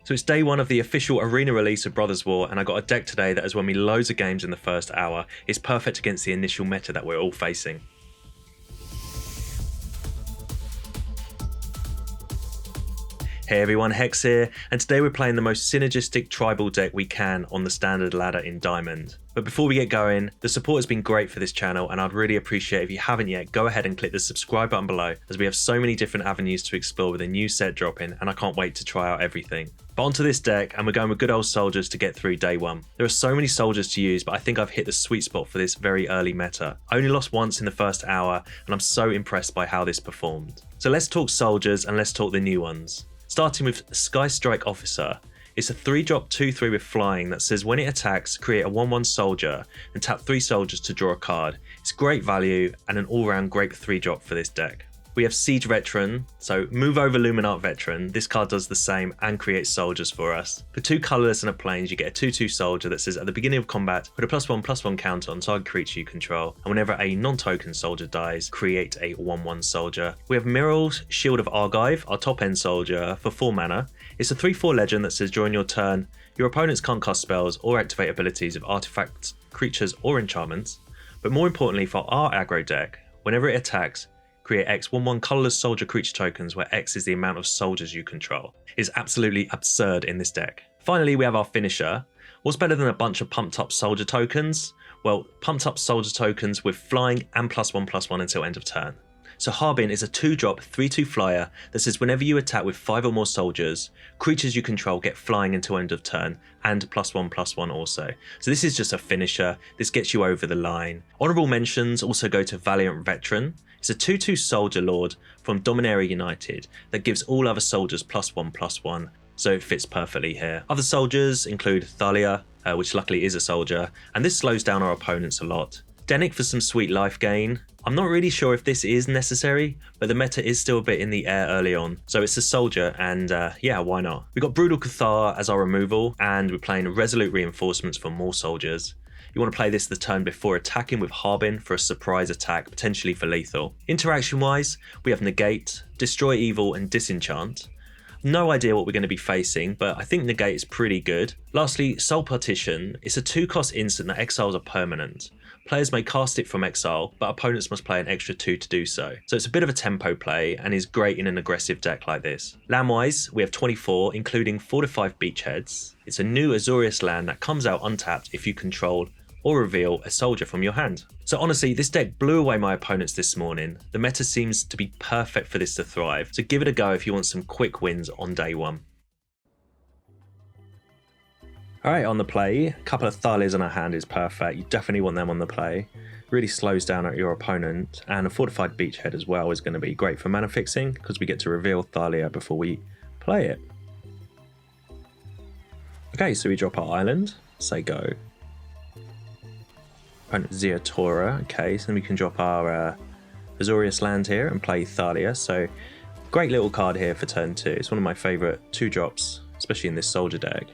So it's day one of the official arena release of Brothers War, and I got a deck today that has won me loads of games in the first hour. It's perfect against the initial meta that we're all facing. Hey everyone, Hex here, and today we're playing the most synergistic tribal deck we can on the standard ladder in Diamond. But before we get going, the support has been great for this channel, and I'd really appreciate if you haven't yet, go ahead and click the subscribe button below, as we have so many different avenues to explore with a new set dropping, and I can't wait to try out everything. But onto this deck, and we're going with good old soldiers to get through day one. There are so many soldiers to use, but I think I've hit the sweet spot for this very early meta. I only lost once in the first hour, and I'm so impressed by how this performed. So let's talk soldiers, and let's talk the new ones. Starting with Skystrike Officer. It's a 3-drop 2/3 with flying that says when it attacks, create a 1/1 soldier and tap 3 soldiers to draw a card. It's great value and an all-round great 3-drop for this deck. We have Siege Veteran, so move over Luminart Veteran. This card does the same and creates soldiers for us. For 2 colourless and a plains, you get a 2/2 soldier that says at the beginning of combat, put a +1/+1 counter on target creature you control, and whenever a non-token soldier dies, create a 1/1 soldier. We have Myrel's Shield of Argive, our top end soldier, for 4 mana. It's a 3/4 legend that says during your turn, your opponents can't cast spells or activate abilities of artifacts, creatures, or enchantments. But more importantly for our aggro deck, whenever it attacks, create X 1/1 colourless soldier creature tokens where X is the amount of soldiers you control. It's absolutely absurd in this deck. Finally, we have our finisher. What's better than a bunch of pumped up soldier tokens? Well, pumped up soldier tokens with flying and +1/+1 until end of turn. So Harbin is a 2-drop 3/2 flyer that says whenever you attack with 5 or more soldiers, creatures you control get flying until end of turn and +1/+1 also. So this is just a finisher. This gets you over the line. Honourable mentions also go to Valiant Veteran. It's a 2/2 soldier lord from Dominaria United that gives all other soldiers +1/+1, so it fits perfectly here. Other soldiers include Thalia, which luckily is a soldier, and this slows down our opponents a lot. Dennick for some sweet life gain. I'm not really sure if this is necessary, but the meta is still a bit in the air early on, so it's a soldier, and yeah, why not? We've got Brutal Cathar as our removal, and we're playing Resolute Reinforcements for more soldiers. You want to play this the turn before attacking with Harbin for a surprise attack, potentially for lethal. Interaction wise, we have Negate, Destroy Evil, and Disenchant. No idea what we're going to be facing, but I think Negate is pretty good. Lastly, Soul Partition. It's a 2-cost instant that exiles a permanent. Players may cast it from exile, but opponents must play an extra 2 to do so. So it's a bit of a tempo play and is great in an aggressive deck like this. Land-wise, we have 24, including 4 to 5 beachheads. It's a new Azorius land that comes out untapped if you control or reveal a soldier from your hand. So honestly, this deck blew away my opponents this morning. The meta seems to be perfect for this to thrive, so give it a go if you want some quick wins on day one. Alright, on the play, a couple of Thalias in our hand is perfect. You definitely want them on the play. Really slows down your opponent, and a fortified beachhead as well is going to be great for mana fixing because we get to reveal Thalia before we play it. Okay, so we drop our island, say go. Opponent Zeatora, okay, so then we can drop our Azorius land here and play Thalia, so great little card here for turn 2. It's one of my favourite 2-drops, especially in this soldier deck.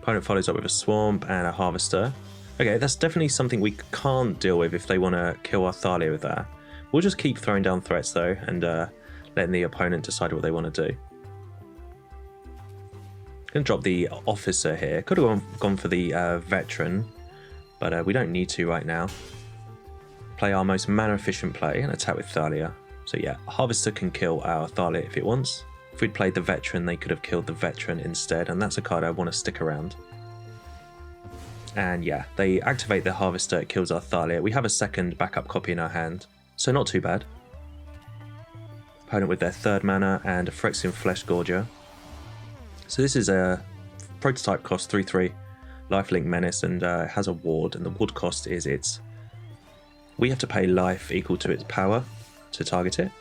Opponent follows up with a Swamp and a Harvester. Okay, that's definitely something we can't deal with if they want to kill our Thalia with that. We'll just keep throwing down threats though, and letting the opponent decide what they want to do. Gonna drop the Officer here. Could have gone for the Veteran, but we don't need to right now. Play our most mana efficient play and attack with Thalia. So yeah, Harvester can kill our Thalia if it wants. If we'd played the Veteran, they could have killed the Veteran instead, and that's a card I want to stick around. And yeah, they activate the Harvester, it kills our Thalia. We have a second backup copy in our hand, so not too bad. Opponent with their 3rd mana and a Phyrexian Flesh Gorger. So this is a prototype cost 3/3 lifelink menace, and it has a ward, and the ward cost is we have to pay life equal to its power to target it.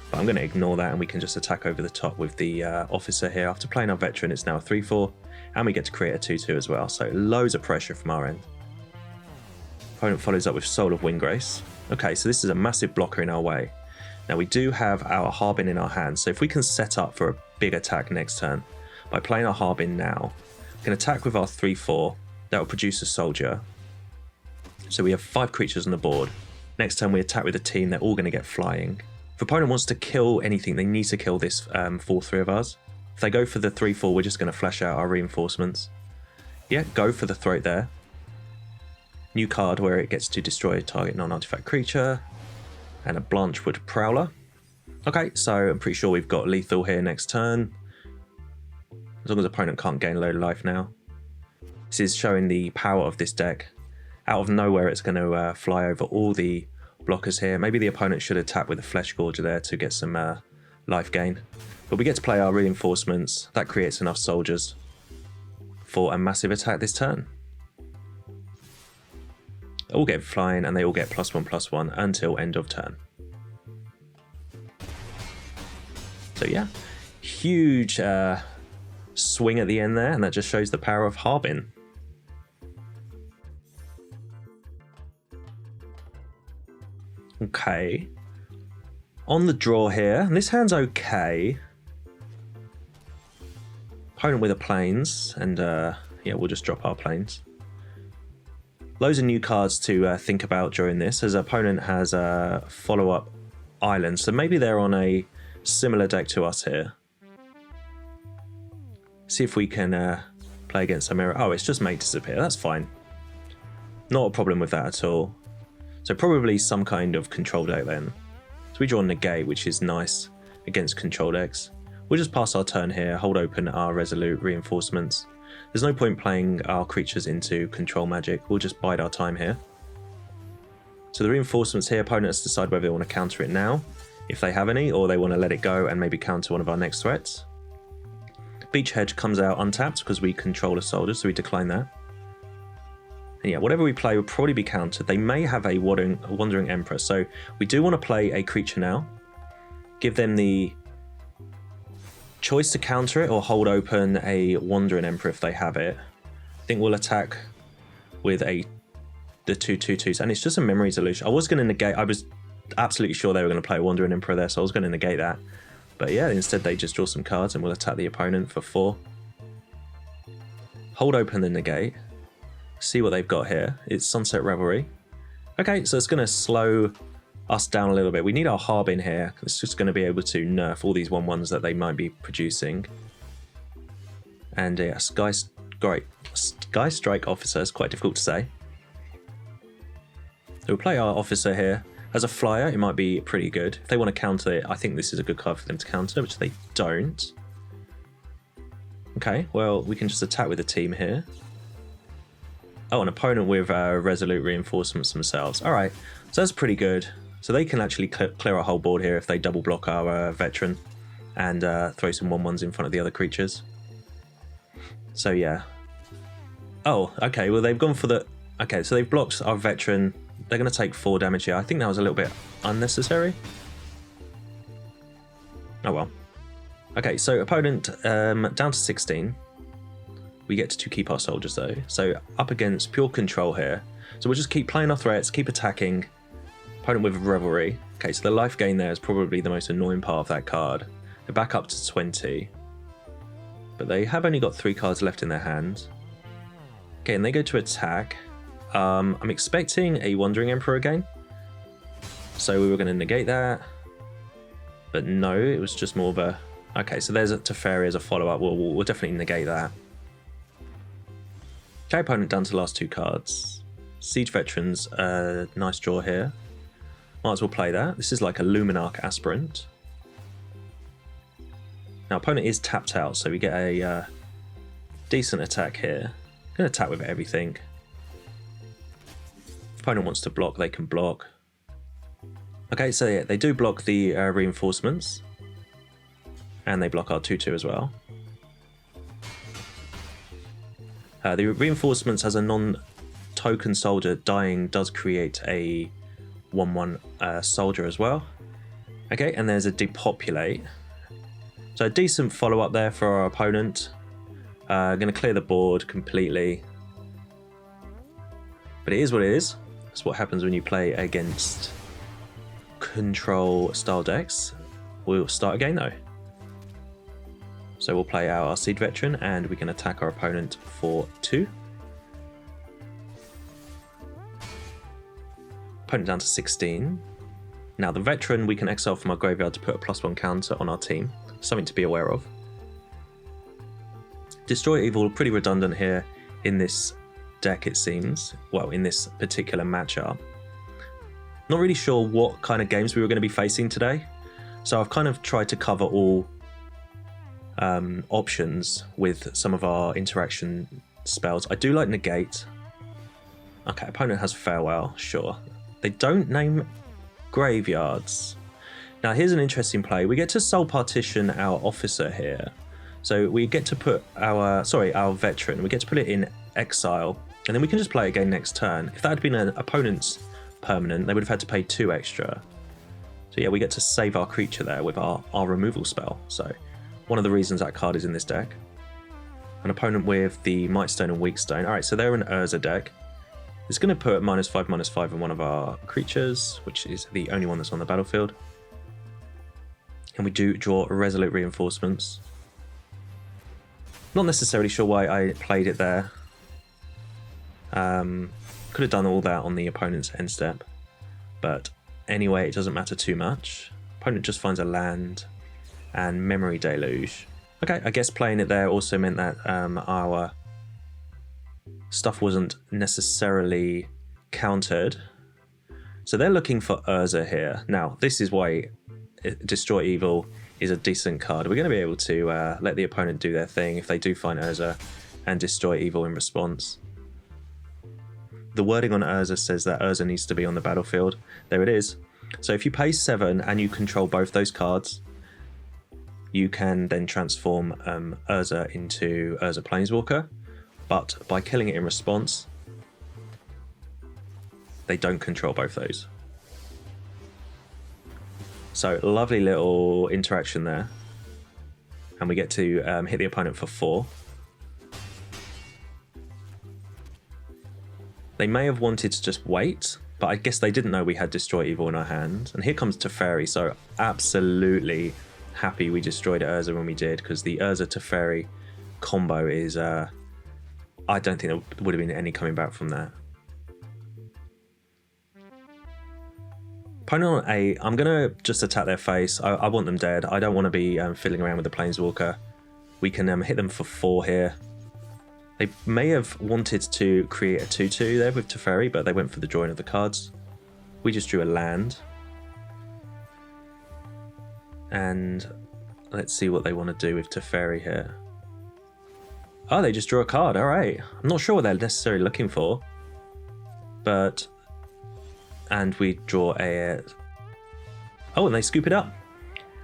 But I'm going to ignore that, and we can just attack over the top with the Officer here. After playing our Veteran, it's now a 3/4, and we get to create a 2/2 as well, so loads of pressure from our end. Opponent follows up with Soul of Windgrace. Okay, so this is a massive blocker in our way. Now we do have our Harbin in our hand, so if we can set up for a big attack next turn, by playing our Harbin now, we can attack with our 3/4, that will produce a soldier. So we have 5 creatures on the board. Next turn we attack with a team, they're all going to get flying. If opponent wants to kill anything, they need to kill this 4/3 of ours. If they go for the 3/4, we're just going to flash out our reinforcements. Yeah, go for the throat there. New card where it gets to destroy a target non-artifact creature. And a Blanchwood Prowler. Okay, so I'm pretty sure we've got lethal here next turn. As long as the opponent can't gain a load of life now. This is showing the power of this deck. Out of nowhere, it's going to fly over all the blockers here. Maybe the opponent should attack with a Flesh Gorger there to get some life gain. But we get to play our reinforcements. That creates enough soldiers for a massive attack this turn. They all get flying and they all get +1/+1 until end of turn. So yeah, huge swing at the end there, and that just shows the power of Harbin. Okay. On the draw here, and this hand's okay. Opponent with a plains, and yeah, we'll just drop our plains. Loads of new cards to think about during this, as opponent has a follow-up island, so maybe they're on a similar deck to us here. See if we can play against a Myrel. Oh, it's just made disappear, that's fine. Not a problem with that at all. So probably some kind of control deck then. So we draw Negate, which is nice against control decks. We'll just pass our turn here, hold open our Resolute Reinforcements. There's no point playing our creatures into control magic, we'll just bide our time here. So the reinforcements here, opponents decide whether they want to counter it now, if they have any, or they want to let it go and maybe counter one of our next threats. Beach Hedge comes out untapped because we control a soldier, so we decline that. And yeah, whatever we play will probably be countered. They may have a Wandering Emperor, so we do want to play a creature now. Give them the choice to counter it or hold open a Wandering Emperor if they have it. I think we'll attack with the 2/2/2s, and it's just a Memory's Illusion. I was going to negate, I was absolutely sure they were going to play a Wandering Emperor there, so I was going to negate that. But yeah, instead they just draw some cards and we'll attack the opponent for 4. Hold open the negate. See what they've got here. It's Sunset Revelry. Okay, so it's going to slow us down a little bit. We need our Harbin here. It's just going to be able to nerf all these 1/1s that they might be producing. And yeah, Skystrike Officer is quite difficult to say. So we'll play our Officer here. As a flyer, it might be pretty good. If they want to counter it, I think this is a good card for them to counter, which they don't. Okay, well, we can just attack with a team here. Oh, an opponent with Resolute Reinforcements themselves. All right, so that's pretty good. So they can actually clear our whole board here if they double block our Veteran and throw some 1/1s in front of the other creatures. So yeah. Oh, okay, well, they've gone for the... Okay, so they've blocked our Veteran. They're going to take 4 damage here. I think that was a little bit unnecessary. Oh well. Okay, so opponent down to 16. We get to keep our soldiers though. So up against pure control here. So we'll just keep playing our threats, keep attacking. Opponent with Revelry. Okay, so the life gain there is probably the most annoying part of that card. They're back up to 20. But they have only got 3 cards left in their hand. Okay, and they go to attack. I'm expecting a Wandering Emperor again. So we were going to negate that. But no, it was just more of a... Okay, so there's a Teferi as a follow-up. We'll definitely negate that. Okay, opponent down to the last 2 cards. Siege Veterans, nice draw here. Might as well play that. This is like a Luminarch Aspirant. Now, opponent is tapped out, so we get a decent attack here. Gonna attack with everything. If opponent wants to block, they can block. Okay, so yeah, they do block the reinforcements. And they block our 2/2 as well. The reinforcements as a non-token soldier dying does create a 1/1 soldier as well. Okay, and there's a depopulate. So a decent follow-up there for our opponent. Going to clear the board completely. But it is what it is. That's what happens when you play against control style decks. We'll start again though. So we'll play out our Siege Veteran and we can attack our opponent for 2. Opponent down to 16. Now the Veteran we can exile from our graveyard to put a +1 counter on our team. Something to be aware of. Destroy Evil, pretty redundant here in this deck, it seems. Well, in this particular matchup. Not really sure what kind of games we were going to be facing today. So I've kind of tried to cover all options with some of our interaction spells. I do like Negate. Okay, opponent has Farewell, sure. They don't name graveyards. Now here's an interesting play. We get to Soul Partition our Officer here. So we get to put our Veteran, we get to put it in exile, and then we can just play it again next turn. If that had been an opponent's permanent, they would have had to pay 2 extra. So yeah, we get to save our creature there with our removal spell. So one of the reasons that card is in this deck. An opponent with the Mightstone and Weakstone. Alright, so they're an Urza deck. It's going to put -5/-5 on one of our creatures, which is the only one that's on the battlefield. And we do draw Resolute Reinforcements. Not necessarily sure why I played it there. Could have done all that on the opponent's end step. But anyway, it doesn't matter too much. Opponent just finds a land and Memory Deluge. Okay, I guess playing it there also meant that our stuff wasn't necessarily countered. So they're looking for Urza here. Now, this is why Destroy Evil is a decent card. We're going to be able to let the opponent do their thing if they do find Urza and Destroy Evil in response. The wording on Urza says that Urza needs to be on the battlefield. There it is. So if you pay 7 and you control both those cards, you can then transform Urza into Urza Planeswalker. But by killing it in response, they don't control both those. So lovely little interaction there. And we get to hit the opponent for 4. They may have wanted to just wait, but I guess they didn't know we had Destroy Evil in our hand. And here comes Teferi, so absolutely happy we destroyed Urza when we did, because the Urza Teferi combo is... I don't think there would have been any coming back from that. Opponent on 8, I'm going to just attack their face. I want them dead. I don't want to be fiddling around with the Planeswalker. We can hit them for 4 here. They may have wanted to create a 2/2 there with Teferi, but they went for the drawing of the cards. We just drew a land. And let's see what they want to do with Teferi here. Oh, they just drew a card. All right. I'm not sure what they're necessarily looking for. But... And we draw a... Oh, and they scoop it up.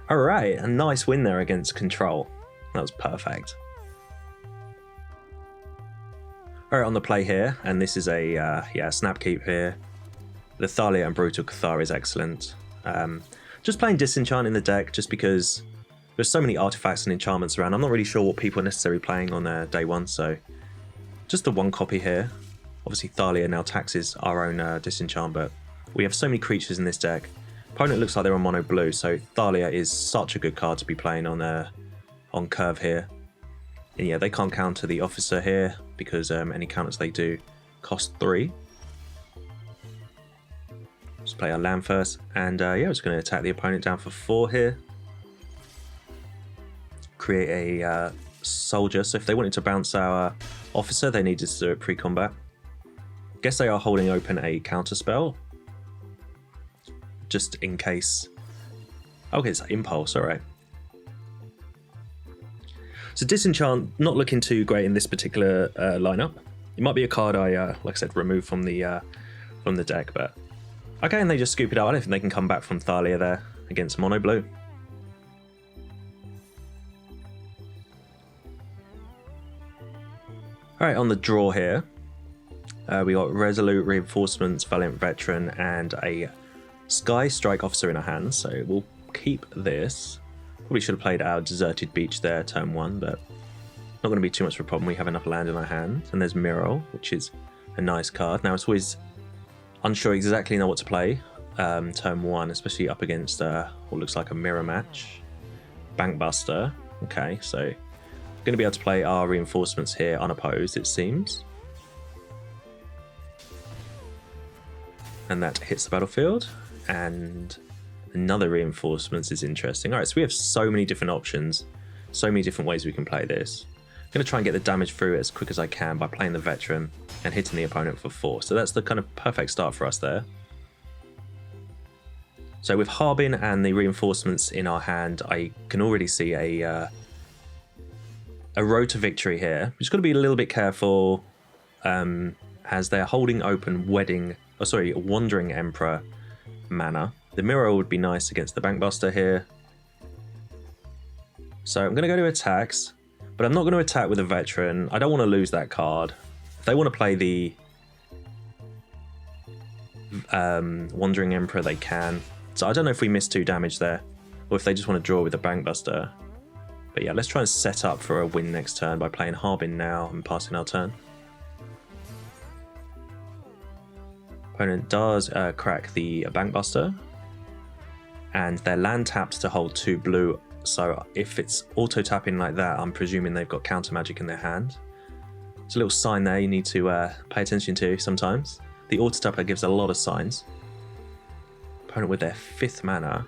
All right. A nice win there against Control. That was perfect. All right, on the play here. And this is a Snapkeep here. The Thalia and Brutal Cathar is excellent. Just playing Disenchant in the deck just because... There's so many artifacts and enchantments around. I'm not really sure what people are necessarily playing on day 1, so just the 1 copy here. Obviously Thalia now taxes our own disenchant, but we have so many creatures in this deck. Opponent looks like they're on mono blue, so Thalia is such a good card to be playing on curve here. And yeah, they can't counter the Officer here because any counters they do cost 3. Let's play our land first, and yeah, we're just going to attack the opponent down for 4 here. Create a soldier, so if they wanted to bounce our Officer, they needed to do it pre-combat. Guess they are holding open a counter spell, just in case. Okay, it's Impulse, alright. So Disenchant, not looking too great in this particular lineup. It might be a card I, like I said, remove from the deck, but... Okay, and they just scoop it out. I don't think they can come back from Thalia there against mono blue. Alright, on the draw here, we got Resolute Reinforcements, Valiant Veteran, and a Skystrike Officer in our hands, so we'll keep this. Probably should have played our Deserted Beach there, turn 1, but not going to be too much of a problem. We have enough land in our hand. And there's Myrel, which is a nice card. Now, it's always unsure exactly know what to play turn 1, especially up against what looks like a mirror match. Bankbuster. Okay, so... Going to be able to play our reinforcements here unopposed, it seems. And that hits the battlefield. And another reinforcements is interesting. Alright, so we have so many different options. So many different ways we can play this. going to try and get the damage through as quick as I can by playing the Veteran and hitting the opponent for 4. So that's the kind of perfect start for us there. So with Harbin and the reinforcements in our hand, I can already see a road to victory here. We've just got to be a little bit careful as they're holding open Wandering Emperor mana. The Myrel would be nice against the Bankbuster here. So I'm going to go to attacks. But I'm not going to attack with a Veteran. I don't want to lose that card. If they want to play the Wandering Emperor, they can. So I don't know if we miss 2 damage there, or if they just want to draw with the Bankbuster. But yeah, let's try and set up for a win next turn by playing Harbin now and passing our turn. Opponent does crack the Bankbuster. And they're land tapped to hold 2 blue. So if it's auto-tapping like that, I'm presuming they've got counter magic in their hand. It's a little sign there you need to pay attention to sometimes. The auto-tapper gives a lot of signs. Opponent with their 5th mana.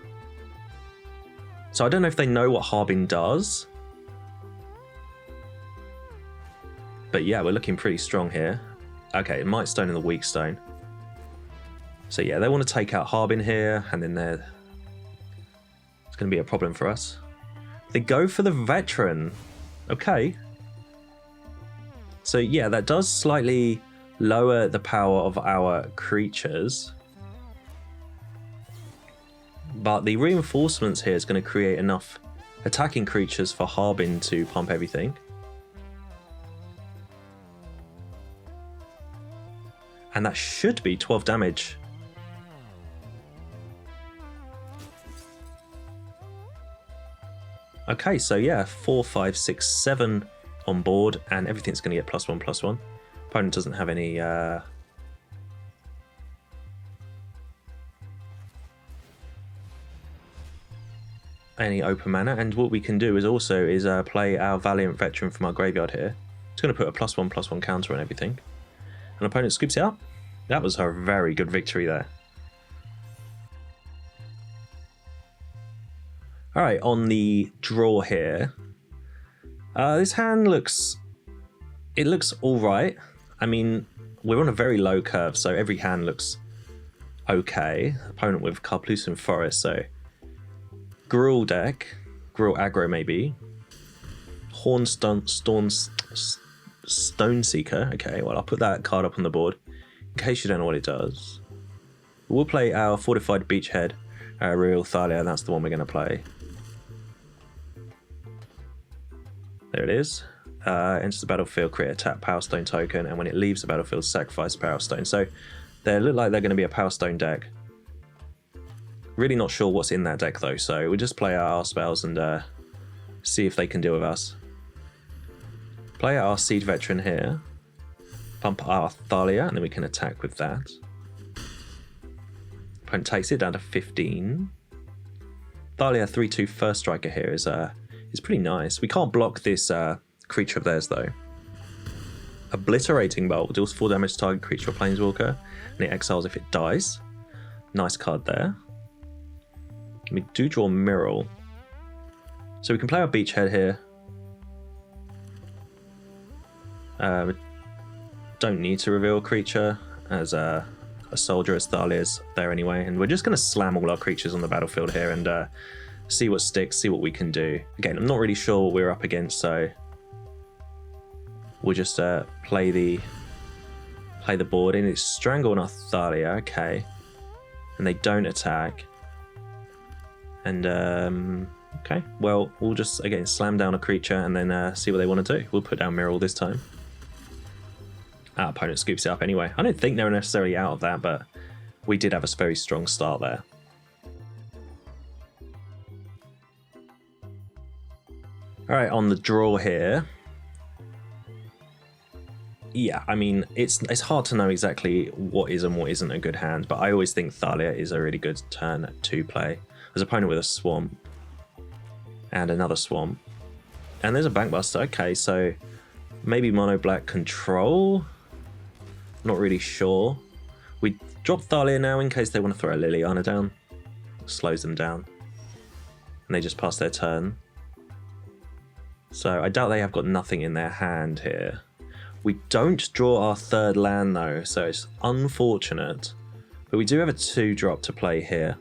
So I don't know if they know what Harbin does. But yeah, we're looking pretty strong here. Okay, it might stone in the weak stone. So yeah, they want to take out Harbin here, and then it's going to be a problem for us. They go for the Veteran. Okay. So yeah, that does slightly lower the power of our creatures. But the reinforcements here is going to create enough attacking creatures for Harbin to pump everything. And that should be 12 damage. Okay, so yeah, 4, 5, 6, 7 on board, and everything's going to get +1/+1. Opponent doesn't have any open mana, and what we can do is play our Valiant Veteran from our graveyard here. It's going to put a +1/+1 counter on everything, and opponent scoops it up. That was a very good victory there. Alright, on the draw here, this hand looks alright. I mean, we're on a very low curve, so every hand looks okay. Opponent with Carplucent Forest, so Gruul deck, Gruul aggro maybe. Stone Seeker, okay, well I'll put that card up on the board in case you don't know what it does. We'll play our Fortified Beachhead, Real Thalia, and that's the one we're going to play. There it is. Enters the battlefield, create a tap Power Stone token, and when it leaves the battlefield, sacrifice Power Stone. So they look like they're going to be a Power Stone deck. Really not sure what's in that deck though, so we'll just play our spells and see if they can deal with us. Play our Siege Veteran here. Pump our Thalia, and then we can attack with that. Opponent takes it down to 15. Thalia 3/2 First Striker here is pretty nice. We can't block this creature of theirs though. Obliterating Bolt deals 4 damage to target creature or planeswalker, and it exiles if it dies. Nice card there. We do draw Myrel. So we can play our Beachhead here. We don't need to reveal a creature, as a soldier as Thalia's there anyway, and we're just going to slam all our creatures on the battlefield here and see what sticks, see what we can do. Again, I'm not really sure what we're up against, so we'll just play the board, and it's Strangle on our Thalia, okay. And they don't attack. And, okay, well, we'll just, again, slam down a creature and then see what they want to do. We'll put down Myrel this time. Our opponent scoops it up anyway. I don't think they were necessarily out of that, but we did have a very strong start there. Alright, on the draw here. Yeah, I mean, it's hard to know exactly what is and what isn't a good hand, but I always think Thalia is a really good turn to play. There's an opponent with a Swamp and another Swamp. And there's a Bankbuster. Okay, so maybe Mono Black Control? Not really sure. We drop Thalia now in case they want to throw a Liliana down. Slows them down. And they just pass their turn. So I doubt they have got nothing in their hand here. We don't draw our third land though, so it's unfortunate. But we do have a 2-drop to play here.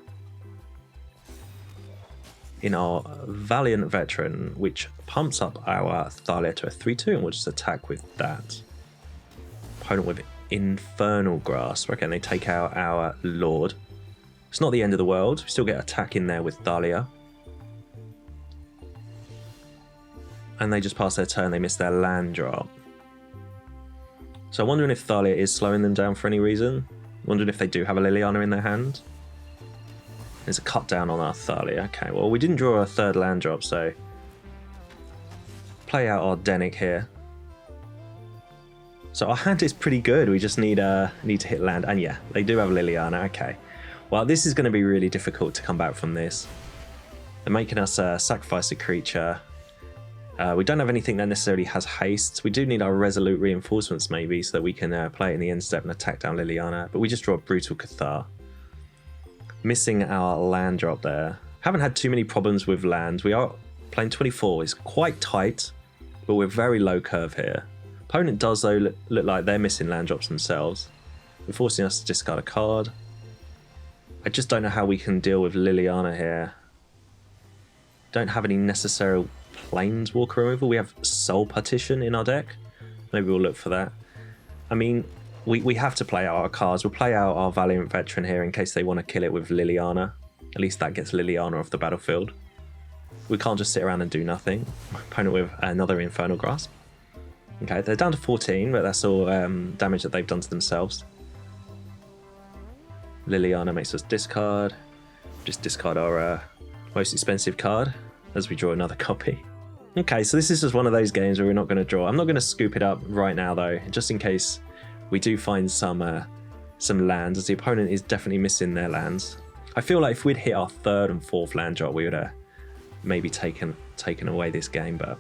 In our Valiant Veteran, which pumps up our Thalia to a 3-2, and we'll just attack with that. Opponent with Infernal Grasp. Okay, and they take out our Lord. It's not the end of the world. We still get attack in there with Thalia. And they just pass their turn, they miss their land drop. So I'm wondering if Thalia is slowing them down for any reason. Wondering if they do have a Liliana in their hand. There's a cut down on our Thalia. Okay, well we didn't draw a third land drop, so play out our Dennick here. So our hand is pretty good. We just need to hit land, and yeah, they do have Liliana. Okay, well this is going to be really difficult to come back from this. They're making us sacrifice a creature. We don't have anything that necessarily has haste. We do need our Resolute Reinforcements maybe, so that we can play it in the end step and attack down Liliana. But we just draw a Brutal Cathar. Missing our land drop there. Haven't had too many problems with land. We are playing 24. It's quite tight, but we're very low curve here. Opponent does though look like they're missing land drops themselves. They're forcing us to discard a card. I just don't know how we can deal with Liliana here. Don't have any necessary Planeswalker removal. We have Soul Partition in our deck. Maybe we'll look for that. I mean, we have to play out our cards. We'll play out our Valiant Veteran here in case they want to kill it with Liliana. At least that gets Liliana off the battlefield. We can't just sit around and do nothing. Opponent with another Infernal Grasp. Okay, they're down to 14, but that's all damage that they've done to themselves. Liliana makes us discard. Just discard our most expensive card as we draw another copy. Okay, so this is just one of those games where we're not going to draw. I'm not going to scoop it up right now though, just in case we do find some lands, as the opponent is definitely missing their lands. I feel like if we'd hit our 3rd and 4th land drop, we would have maybe taken away this game, but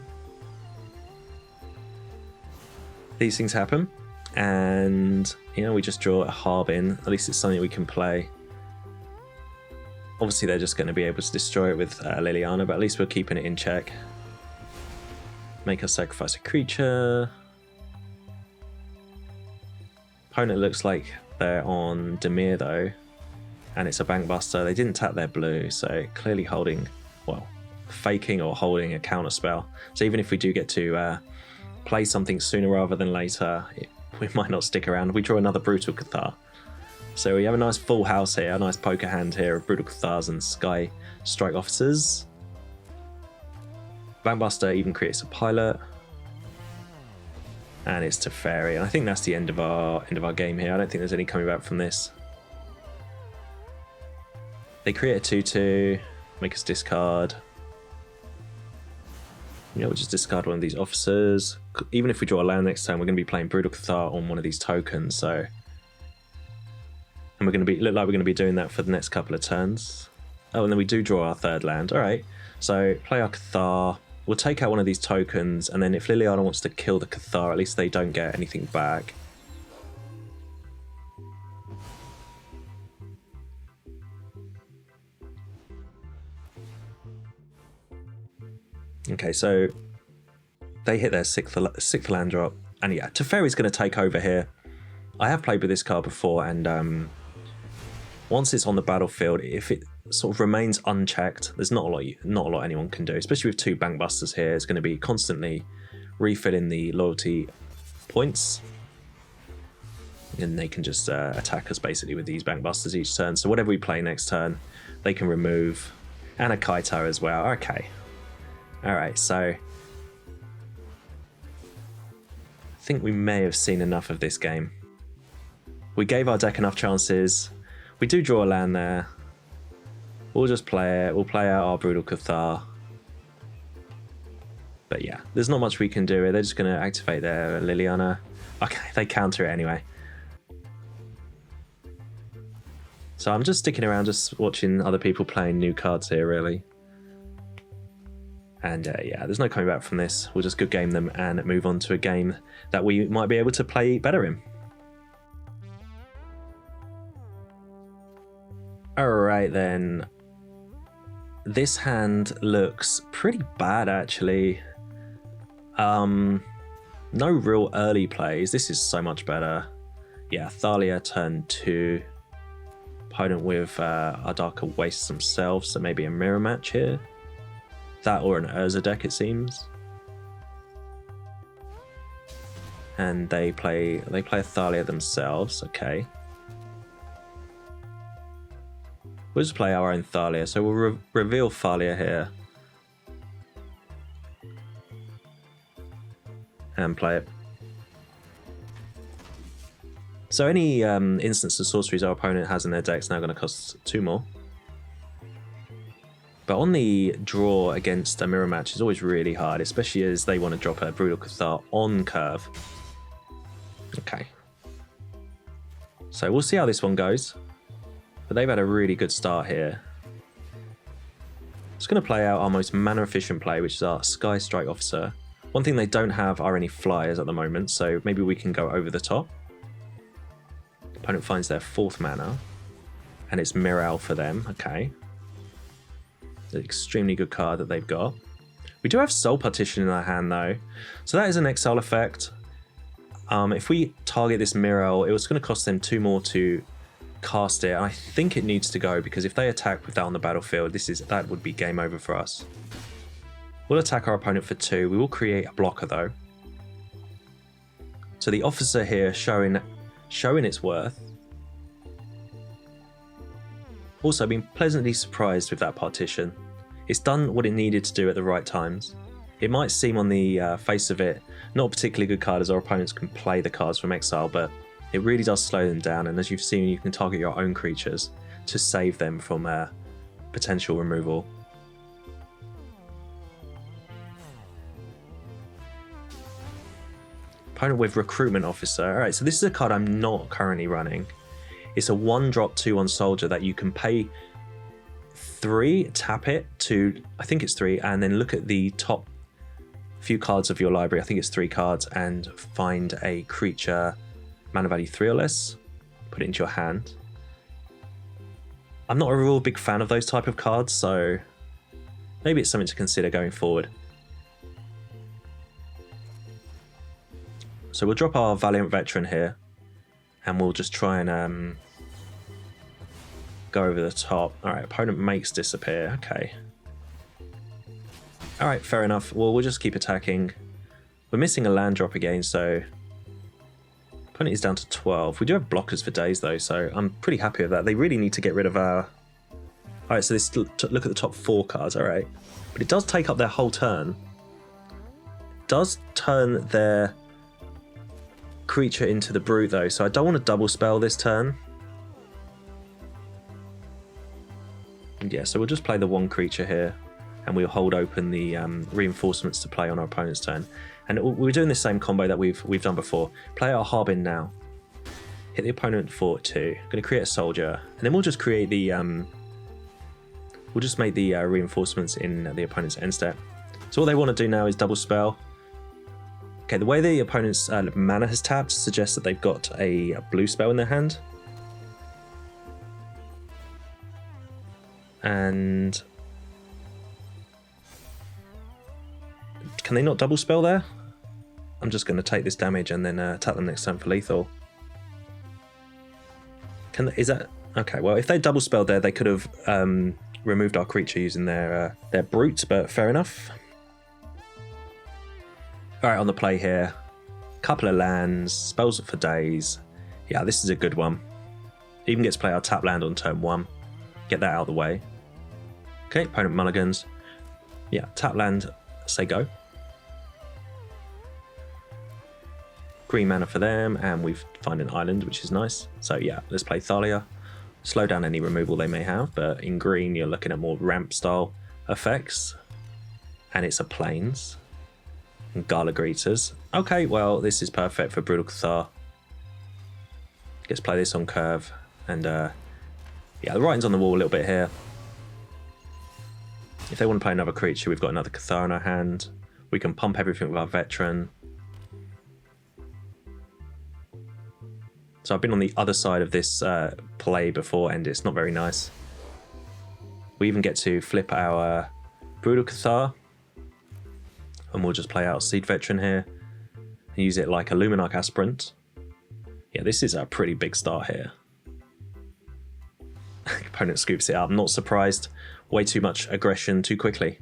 these things happen. And you know, we just draw a Harbin. At least it's something we can play. Obviously they're just going to be able to destroy it with Liliana, but at least we're keeping it in check. Make us sacrifice a creature. Opponent looks like they're on Dimir though, and it's a Bankbuster. They didn't tap their blue, so clearly holding, well, faking or holding a counter spell. So even if we do get to play something sooner rather than later, we might not stick around. We draw another Brutal Cathar. So we have a nice full house here, a nice poker hand here of Brutal Cathars and Skystrike Officers. Bankbuster even creates a pilot. And it's Teferi, and I think that's the end of our game here. I don't think there's any coming back from this. They create a 2/2, make us discard. You know, we'll just discard one of these officers. Even if we draw a land next time, we're going to be playing Brutal Cathar on one of these tokens, so. And we're going to look like we're going to be doing that for the next couple of turns. Oh, and then we do draw our 3rd land. All right, so play our Cathar. We'll take out one of these tokens, and then if Liliana wants to kill the Cathar, at least they don't get anything back. Okay, so they hit their 6th land drop, and yeah, Teferi's going to take over here. I have played with this card before, and once it's on the battlefield, if it sort of remains unchecked, there's not a lot anyone can do, especially with 2 Bankbusters here. It's going to be constantly refilling the loyalty points, and they can just attack us basically with these Bankbusters each turn. So whatever we play next turn, they can remove, and a Cathar as well. Okay, all right, so I think we may have seen enough of this game. We gave our deck enough chances. We do draw a land there. We'll just play it. We'll play out our Brutal Cathar. But yeah, there's not much we can do here. They're just going to activate their Liliana. Okay, they counter it anyway. So I'm just sticking around, just watching other people playing new cards here, really. And yeah, there's no coming back from this. We'll just good game them and move on to a game that we might be able to play better in. Alright then. This hand looks pretty bad actually. No real early plays. This is so much better. Yeah, Thalia turn 2. Opponent with Ardarka wastes themselves, so maybe a mirror match here. That or an Urza deck, it seems. And they play Thalia themselves. Okay. We'll just play our own Thalia. So we'll reveal Thalia here. And play it. So any instance of sorceries our opponent has in their deck is now going to cost 2 more. But on the draw against a mirror match is always really hard, especially as they want to drop a Brutal Cathar on curve. Okay. So we'll see how this one goes. But they've had a really good start here. Just going to play out our most mana efficient play, which is our Skystrike Officer. One thing they don't have are any flyers at the moment, so maybe we can go over the top. Opponent finds their 4th mana, and it's Myrel for them. Okay. It's an extremely good card that they've got. We do have Soul Partition in our hand though, so that is an exile effect. If we target this Myrel, it was going to cost them 2 more to cast it, and I think it needs to go because if they attack with that on the battlefield, that would be game over for us. We'll attack our opponent for 2. We will create a blocker though. So the Officer here showing its worth. Also been pleasantly surprised with that partition. It's done what it needed to do at the right times. It might seem on the face of it not a particularly good card as our opponents can play the cards from exile, but it really does slow them down, and as you've seen, you can target your own creatures to save them from potential removal. Opponent with Recruitment Officer. Alright, so this is a card I'm not currently running. It's a 1-drop 2/1 soldier that you can pay 3, tap it to, I think it's 3, and then look at the top few cards of your library, I think it's 3 cards, and find a creature mana value 3 or less, put it into your hand. I'm not a real big fan of those type of cards, so maybe it's something to consider going forward. So we'll drop our Valiant Veteran here, and we'll just try and go over the top. Alright, opponent makes disappear. Okay. Alright, fair enough. Well, we'll just keep attacking. We're missing a land drop again, so opponent is down to 12. We do have blockers for days though, so I'm pretty happy with that. They really need to get rid of our... Alright, so this, look at the top 4 cards, alright. But it does take up their whole turn. It does turn their creature into the Brute though, so I don't want to double spell this turn. Yeah, so we'll just play the 1 creature here, and we'll hold open the reinforcements to play on our opponent's turn. And we're doing the same combo that we've done before. Play our Harbin now. Hit the opponent for 2. Going to create a soldier, and then we'll just create the we'll just make the reinforcements in the opponent's end step. So all they want to do now is double spell. Okay, the way the opponent's mana has tapped suggests that they've got a blue spell in their hand. And can they not double spell there? I'm just going to take this damage and then attack them next turn for lethal. Is that... Okay, well, if they double spelled there, they could have removed our creature using their Brute, but fair enough. Alright, on the play here. Couple of lands, spells for days. Yeah, this is a good one. Even gets to play our tap land on turn 1. Get that out of the way. Okay, opponent mulligans. Yeah, tap land, say go. Green mana for them, and we've found an island, which is nice. So yeah, let's play Thalia. Slow down any removal they may have, but in green you're looking at more ramp style effects. And it's a plains. And Gala Greeters. Okay, well, this is perfect for Brutal Cathar. Let's play this on curve. And yeah, the writing's on the wall a little bit here. If they want to play another creature, we've got another Cathar in our hand. We can pump everything with our Veteran. So I've been on the other side of this play before, and it's not very nice. We even get to flip our Brutal Cathar. and we'll just play out Seed Veteran here and use it like a Luminarch Aspirant. Yeah, this is a pretty big start here. Opponent scoops it up, not surprised. Way too much aggression too quickly.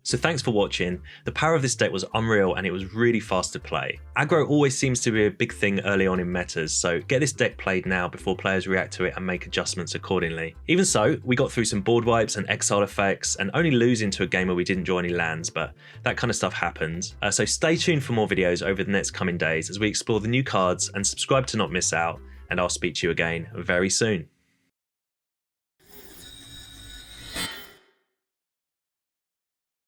So thanks for watching. The power of this deck was unreal and it was really fast to play. Aggro always seems to be a big thing early on in metas, so get this deck played now before players react to it and make adjustments accordingly. Even so, we got through some board wipes and exile effects and only losing to a game where we didn't draw any lands, but that kind of stuff happens. So stay tuned for more videos over the next coming days as we explore the new cards, and subscribe to not miss out, and I'll speak to you again very soon.